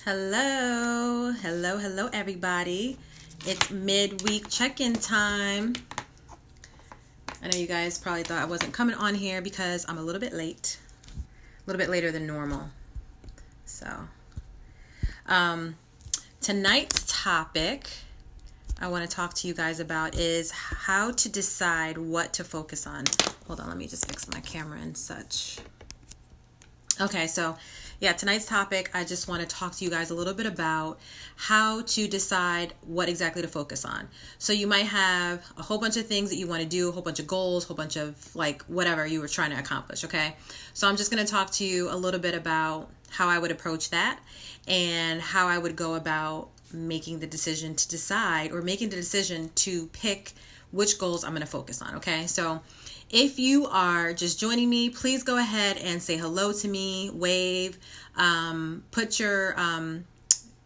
Hello, everybody. It's midweek check-in time. I know you guys probably thought I wasn't coming on here because I'm a little bit late, a little bit later than normal. So, tonight's topic I want to talk to you guys about is how to decide what to focus on. Hold on, let me just fix my camera and such. Okay, so tonight's topic, I just want to talk to you guys a little bit about how to decide what exactly to focus on. So you might have a whole bunch of things that you want to do, a whole bunch of goals, a whole bunch of whatever you were trying to accomplish, okay? So I'm just going to talk to you a little bit about how I would approach that and how I would go about making the decision to decide or making the decision to pick which goals I'm going to focus on, okay? So if you are just joining me, please go ahead and say hello to me, wave, put your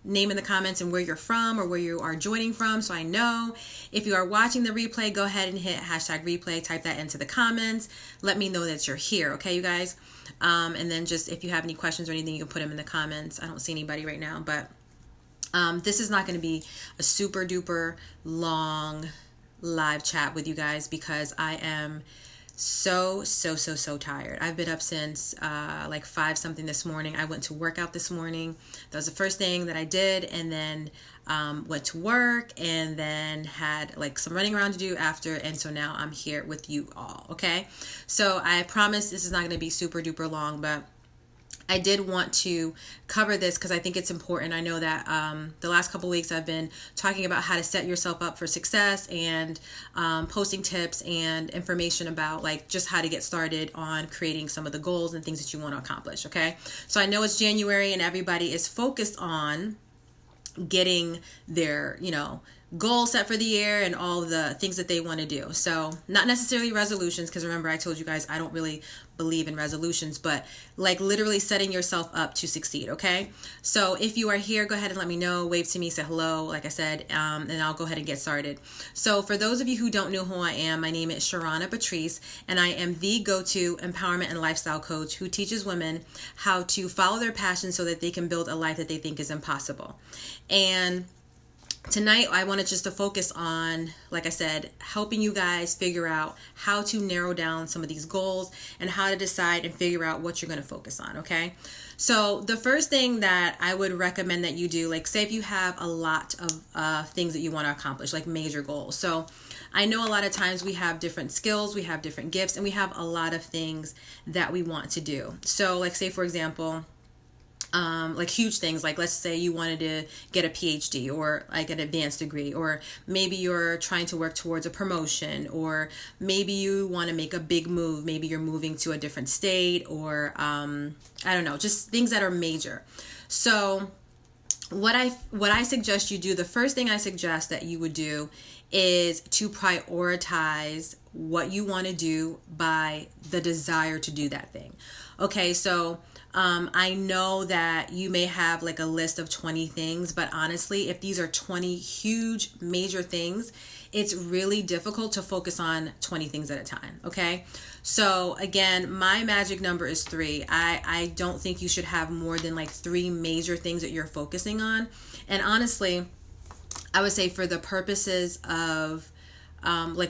name in the comments and where you're from or where you are joining from so I know. If you are watching the replay, go ahead and hit hashtag replay, type that into the comments. Let me know that you're here, okay, you guys? And then just if you have any questions or anything, you can put them in the comments. I don't see anybody right now, but this is not going to be a super duper long live chat with you guys because I am so tired. I've been up since 5 something this morning. I went to work out this morning. That was the first thing that I did, and then went to work and then had some running around to do after, and so now I'm here with you all, okay? So I promise this is not going to be super duper long, but I did want to cover this because I think it's important. I know that the last couple weeks I've been talking about how to set yourself up for success and posting tips and information about just how to get started on creating some of the goals and things that you want to accomplish, okay? So I know it's January and everybody is focused on getting their, goal set for the year and all the things that they want to do. So not necessarily resolutions, because remember I told you guys I don't really believe in resolutions, but literally setting yourself up to succeed, okay? So if you are here, go ahead and let me know, wave to me, say hello, like I said, and I'll go ahead and get started. So for those of you who don't know who I am, my name is Sharana Patrice, and I am the go-to empowerment and lifestyle coach who teaches women how to follow their passion so that they can build a life that they think is impossible. And tonight, I wanted just to focus on, like I said, helping you guys figure out how to narrow down some of these goals and how to decide and figure out what you're going to focus on, okay? So the first thing that I would recommend that you do, say if you have a lot of things that you want to accomplish, major goals. So I know a lot of times we have different skills, we have different gifts, and we have a lot of things that we want to do. So say, for example, huge things, let's say you wanted to get a PhD or an advanced degree, or maybe you're trying to work towards a promotion, or maybe you want to make a big move. Maybe you're moving to a different state, or I don't know, just things that are major. So what I suggest you do, the first thing I suggest that you would do is to prioritize what you want to do by the desire to do that thing. Okay, so I know that you may have a list of 20 things, but honestly, if these are 20 huge major things, it's really difficult to focus on 20 things at a time, okay? So again, my magic number is 3. I don't think you should have more than 3 major things that you're focusing on. And honestly, I would say for the purposes of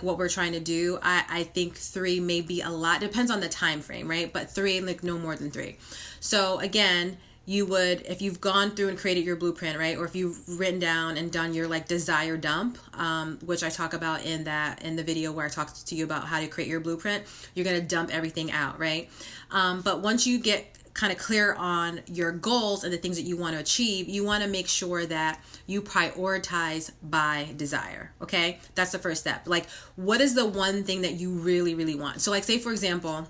what we're trying to do, I think 3 may be a lot. Depends on the time frame, right? But 3, no more than 3. So again, you would, if you've gone through and created your blueprint, right? Or if you've written down and done your desire dump, which I talk about in the video where I talked to you about how to create your blueprint, you're going to dump everything out, right? But once you get kind of clear on your goals and the things that you want to achieve, you want to make sure that you prioritize by desire, okay? That's the first step. What is the one thing that you really, really want? So say, for example,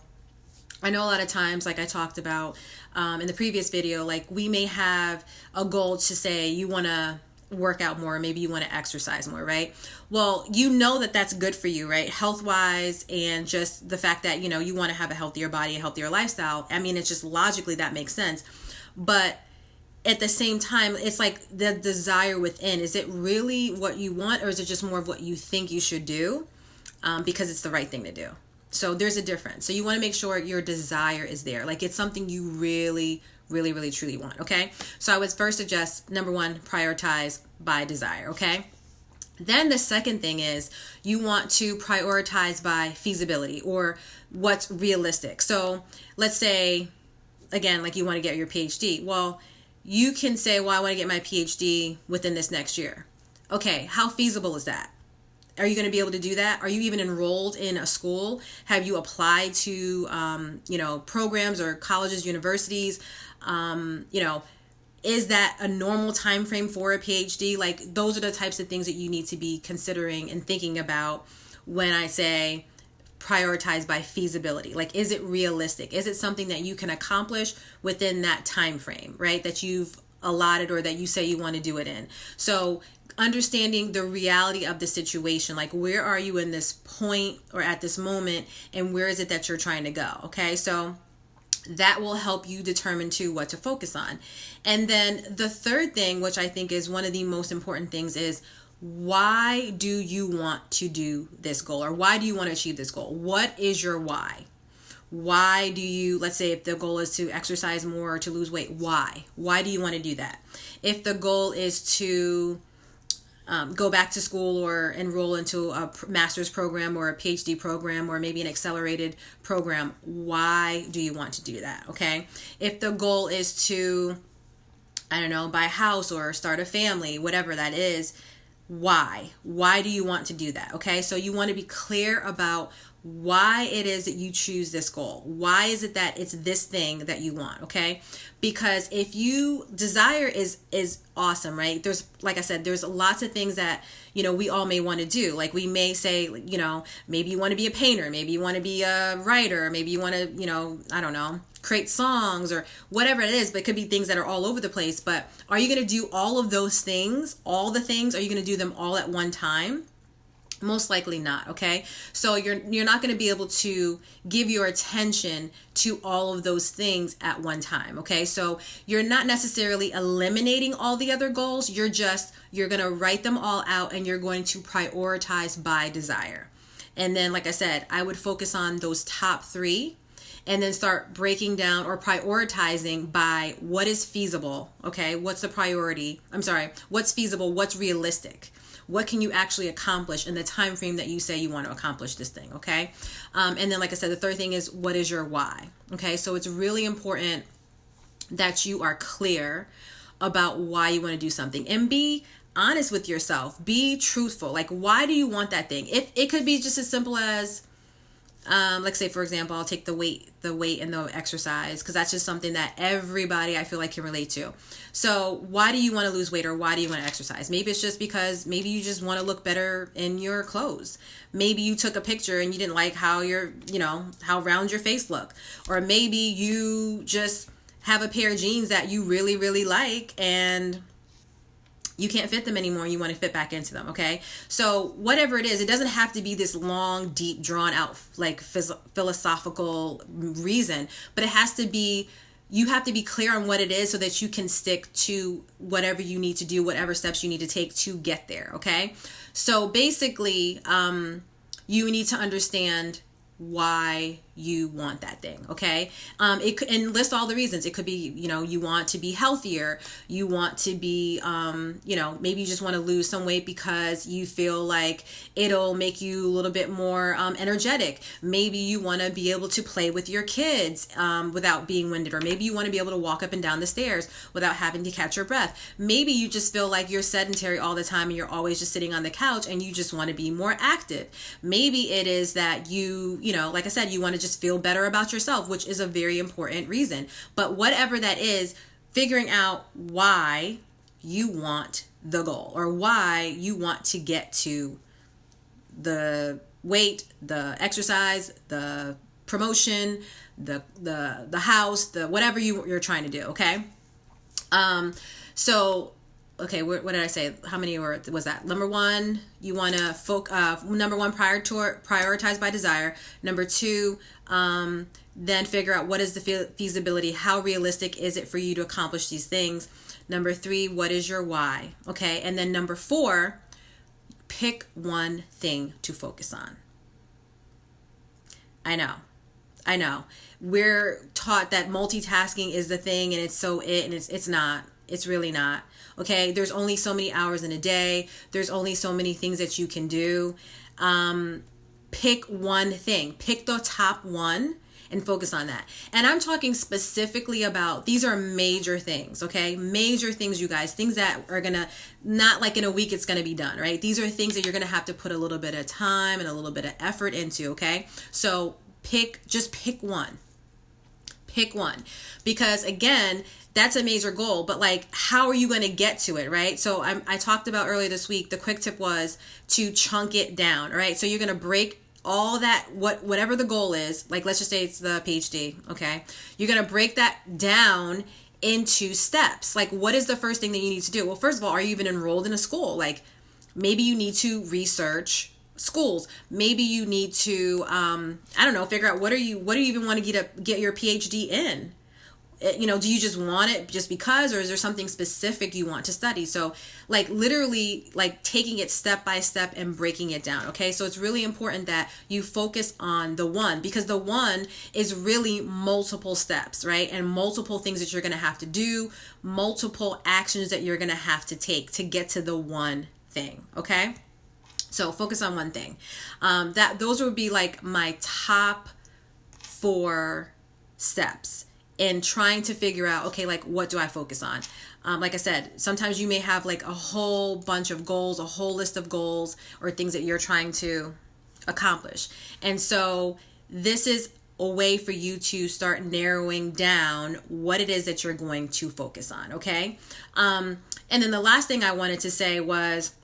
I know a lot of times, I talked about in the previous video, we may have a goal to say you want to work out more, maybe you want to exercise more, right? Well, you know that that's good for you, right? Health-wise, and just the fact that, you want to have a healthier body, a healthier lifestyle. I mean, it's just logically that makes sense. But at the same time, it's the desire within. Is it really what you want, or is it just more of what you think you should do because it's the right thing to do? So there's a difference. So you want to make sure your desire is there. It's something you really, really, really, truly want. Okay. So I would first suggest, number one, prioritize by desire. Okay. Then the second thing is you want to prioritize by feasibility or what's realistic. So let's say, again, like you want to get your PhD. Well, you can say, well, I want to get my PhD within this next year. Okay, how feasible is that? Are you going to be able to do that? Are you even enrolled in a school? Have you applied to, programs or colleges, universities? Is that a normal time frame for a PhD? Like, those are the types of things that you need to be considering and thinking about when I say prioritize by feasibility. Like, is it realistic? Is it something that you can accomplish within that time frame, right? That you've allotted or that you say you want to do it in. So understanding the reality of the situation, like where are you in this point or at this moment, and where is it that you're trying to go? Okay, so that will help you determine too what to focus on. And then the third thing, which I think is one of the most important things, is why do you want to do this goal, or why do you want to achieve this goal? What is your why? Why do you, let's say if the goal is to exercise more or to lose weight, why? Why do you want to do that? If the goal is to go back to school or enroll into a master's program or a PhD program or maybe an accelerated program, why do you want to do that? Okay. If the goal is to, I don't know, buy a house or start a family, whatever that is, why? Why do you want to do that? Okay. So you want to be clear about why it is that you choose this goal. Why is it that it's this thing that you want? Okay. Because if you desire is awesome, right? There's, like I said, there's lots of things that, we all may want to do. Like we may say, maybe you want to be a painter, maybe you want to be a writer, maybe you want to, I don't know, create songs or whatever it is, but it could be things that are all over the place. But are you going to do all of those things, all the things? Are you going to do them all at one time? Most likely not. Okay. So you're not going to be able to give your attention to all of those things at one time. Okay. So you're not necessarily eliminating all the other goals. You're going to write them all out and you're going to prioritize by desire. And then, like I said, I would focus on those top three and then start breaking down or prioritizing by what is feasible. Okay. What's the priority? What's feasible? What's realistic? What can you actually accomplish in the time frame that you say you want to accomplish this thing, okay? And then, like I said, the third thing is, what is your why? Okay, so it's really important that you are clear about why you want to do something. And be honest with yourself. Be truthful. Like, why do you want that thing? It could be just as simple as, let's say, for example, I'll take the weight and the exercise, because that's just something that everybody I feel like can relate to. So why do you want to lose weight, or why do you want to exercise? Maybe it's just because maybe you just want to look better in your clothes. Maybe you took a picture and you didn't like how how round your face looked. Or maybe you just have a pair of jeans that you really, really like and you can't fit them anymore and you want to fit back into them, okay? So whatever it is, it doesn't have to be this long, deep, drawn out, like philosophical reason, but it has to be, you have to be clear on what it is so that you can stick to whatever you need to do, whatever steps you need to take to get there, okay? So basically, you need to understand why you want that thing, okay? It could, and list all the reasons. It could be, you want to be healthier. You want to be, maybe you just want to lose some weight because you feel like it'll make you a little bit more energetic. Maybe you want to be able to play with your kids without being winded, or maybe you want to be able to walk up and down the stairs without having to catch your breath. Maybe you just feel like you're sedentary all the time and you're always just sitting on the couch and you just want to be more active. Maybe it is that you like I said, you want to just feel better about yourself, which is a very important reason. But whatever that is, figuring out why you want the goal, or why you want to get to the weight, the exercise, the promotion, the house, the whatever you're trying to do, okay? Okay, what did I say? How many was that? Number one, you want to prioritize by desire. Number two, then figure out what is the feasibility. How realistic is it for you to accomplish these things? Number three, what is your why? Okay, and then number four, pick one thing to focus on. I know. I know. We're taught that multitasking is the thing and it's not. It's really not. Okay? There's only so many hours in a day. There's only so many things that you can do. Pick one thing. Pick the top one and focus on that. And I'm talking specifically about, these are major things, okay? Major things, you guys. Things that are gonna, not like in a week it's gonna be done, right? These are things that you're gonna have to put a little bit of time and a little bit of effort into, okay? So just pick one. Pick one. Because again, that's a major goal, but like, how are you going to get to it, right? So I talked about earlier this week, the quick tip was to chunk it down, right? So you're going to break all that, whatever the goal is, like let's just say it's the PhD, okay? You're going to break that down into steps. Like, what is the first thing that you need to do? Well, first of all, are you even enrolled in a school? Like, maybe you need to research schools. Maybe you need to, I don't know, figure out what do you even want to get your PhD in? You know, do you just want it just because, or is there something specific you want to study? So like literally like taking it step by step and breaking it down. Okay. So it's really important that you focus on the one, because the one is really multiple steps, right? And multiple things that you're going to have to do, multiple actions that you're going to have to take to get to the one thing. Okay. So focus on one thing. Those would be like my top 4 steps in trying to figure out, okay, like what do I focus on? Like I said, sometimes you may have like a whole bunch of goals, a whole list of goals or things that you're trying to accomplish. And so this is a way for you to start narrowing down what it is that you're going to focus on. Okay. And then the last thing I wanted to say was,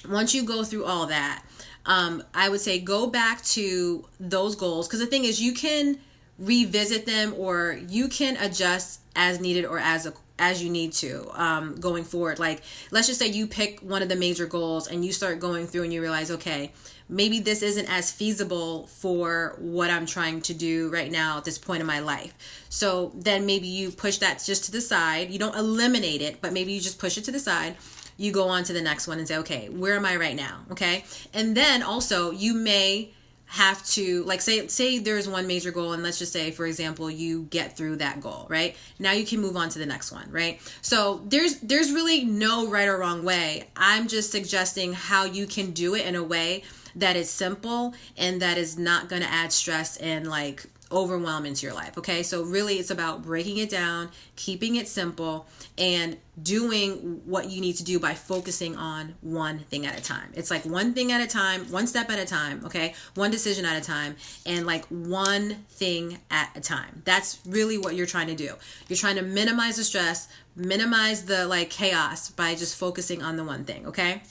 once you go through all that, I would say go back to those goals. Because the thing is, you can revisit them or you can adjust as needed or as you need to going forward. Like, let's just say you pick one of the major goals and you start going through and you realize, okay, maybe this isn't as feasible for what I'm trying to do right now at this point in my life. So then maybe you push that just to the side. You don't eliminate it, but maybe you just push it to the side. You go on to the next one and say, okay, where am I right now? Okay. And then also you may have to, like, say there's one major goal, and let's just say, for example, you get through that goal, right? Now you can move on to the next one, right? So there's really no right or wrong way. I'm just suggesting how you can do it in a way that is simple and that is not going to add stress and like overwhelm into your life. Okay. So really it's about breaking it down, keeping it simple, and doing what you need to do by focusing on one thing at a time. It's like one thing at a time, one step at a time. Okay. One decision at a time, and like one thing at a time. That's really what you're trying to do. You're trying to minimize the stress, minimize the like chaos by just focusing on the one thing. Okay.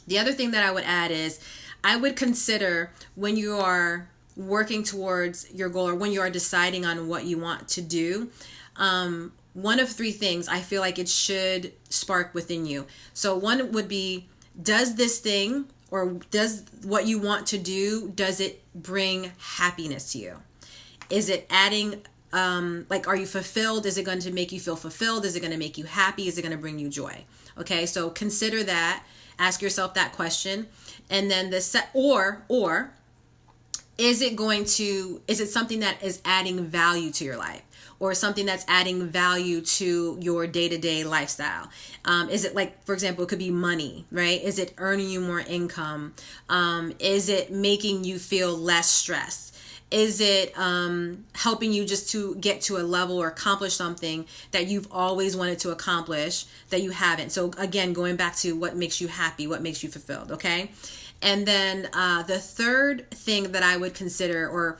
The other thing that I would add is I would consider, when you are working towards your goal or when you are deciding on what you want to do, one of 3 things I feel like it should spark within you. So one would be, does this thing or does what you want to do, does it bring happiness to you? Is it adding, like, are you fulfilled? Is it going to make you feel fulfilled? Is it going to make you happy? Is it going to bring you joy? Okay, so consider that. Ask yourself that question. And then or is it something that is adding value to your life, or something that's adding value to your day-to-day lifestyle? Is it, like, for example, it could be money, right? Is it earning you more income? Is it making you feel less stressed? Is it helping you just to get to a level or accomplish something that you've always wanted to accomplish that you haven't? So again, going back to what makes you happy, what makes you fulfilled, okay? And then the third thing that I would consider, or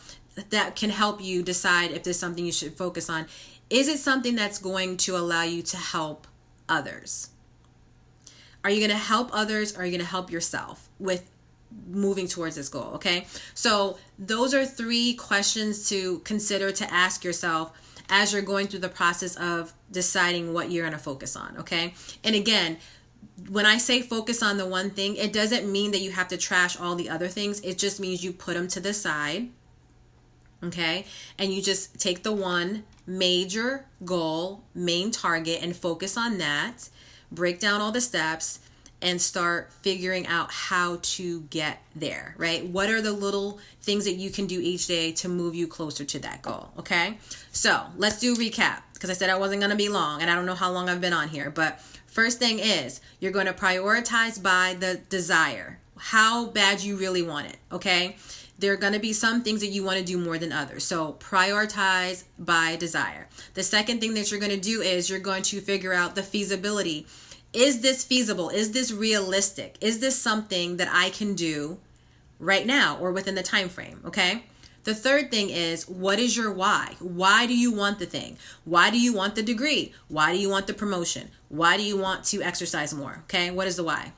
that can help you decide if there's something you should focus on, is it something that's going to allow you to help others? Are you going to help others, or are you going to help yourself with moving towards this goal? Okay. So those are 3 questions to consider, to ask yourself as you're going through the process of deciding what you're going to focus on. Okay. And again, when I say focus on the one thing, it doesn't mean that you have to trash all the other things. It just means you put them to the side. Okay. And you just take the one major goal, main target, and focus on that. Break down all the steps. and start figuring out how to get there, right? What are the little things that you can do each day to move you closer to that goal, okay? So let's do a recap, because I said I wasn't going to be long, and I don't know how long I've been on here. But first thing is, you're going to prioritize by the desire, how bad you really want it, okay? There are going to be some things that you want to do more than others. So prioritize by desire. The second thing that you're going to do is you're going to figure out the feasibility. Is this feasible? Is this realistic? Is this something that I can do right now or within the time frame? Okay. The third thing is, what is your why? Why do you want the thing? Why do you want the degree? Why do you want the promotion? Why do you want to exercise more? Okay. What is the why?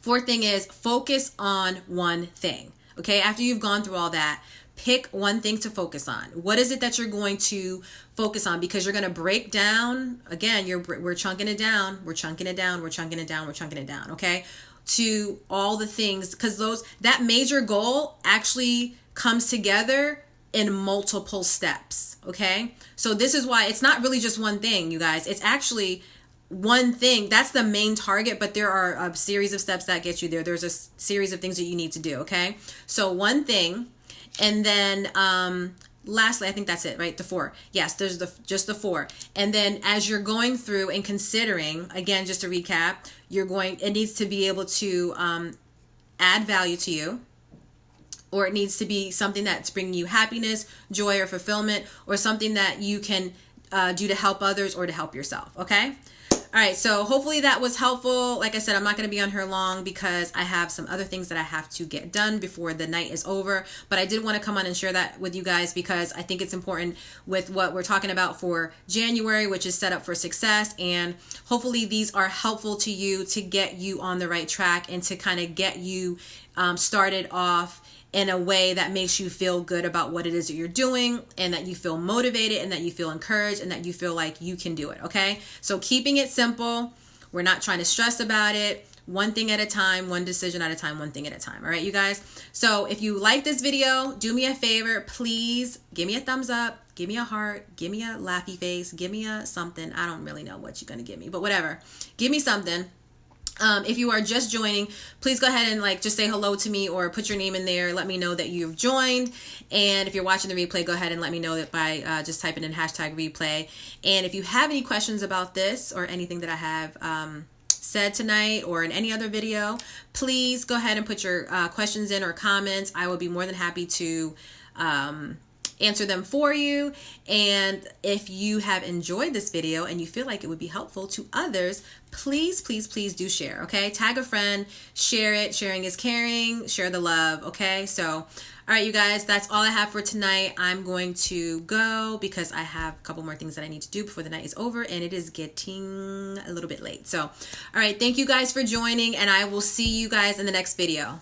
Fourth thing is, focus on one thing. Okay. After you've gone through all that, pick one thing to focus on. What is it that you're going to focus on? Because you're going to break down, again, we're chunking it down, we're chunking it down, we're chunking it down, we're chunking it down, okay? To all the things, because that major goal actually comes together in multiple steps, okay? So this is why it's not really just one thing, you guys. It's actually one thing. That's the main target, but there are a series of steps that get you there. There's a series of things that you need to do, okay? So one thing. And then lastly, I think that's it, right? The 4. Yes, there's just the 4. And then as you're going through and considering, again, just to recap, it needs to be able to add value to you, or it needs to be something that's bringing you happiness, joy, or fulfillment, or something that you can do to help others or to help yourself, okay? All right, so hopefully that was helpful. Like I said, I'm not going to be on here long because I have some other things that I have to get done before the night is over. But I did want to come on and share that with you guys because I think it's important with what we're talking about for January, which is set up for success. And hopefully these are helpful to you to get you on the right track and to kind of get you started off in a way that makes you feel good about what it is that you're doing, and that you feel motivated, and that you feel encouraged, and that you feel like you can do it, okay? So keeping it simple. We're not trying to stress about it. One thing at a time, one decision at a time, one thing at a time. All right, you guys? So if you like this video, do me a favor. Please give me a thumbs up. Give me a heart. Give me a laughy face. Give me a something. I don't really know what you're going to give me, but whatever. Give me something. If you are just joining, please go ahead and just say hello to me or put your name in there. Let me know that you've joined. And if you're watching the replay, go ahead and let me know that by just typing in #replay. And if you have any questions about this or anything that I have said tonight or in any other video, please go ahead and put your questions in or comments. I will be more than happy to answer them for you. And if you have enjoyed this video and you feel like it would be helpful to others, please, please, please do share, okay? Tag a friend, share it. Sharing is caring. Share the love, okay? So, all right, you guys, that's all I have for tonight. I'm going to go because I have a couple more things that I need to do before the night is over, and it is getting a little bit late. So, all right, thank you guys for joining, and I will see you guys in the next video.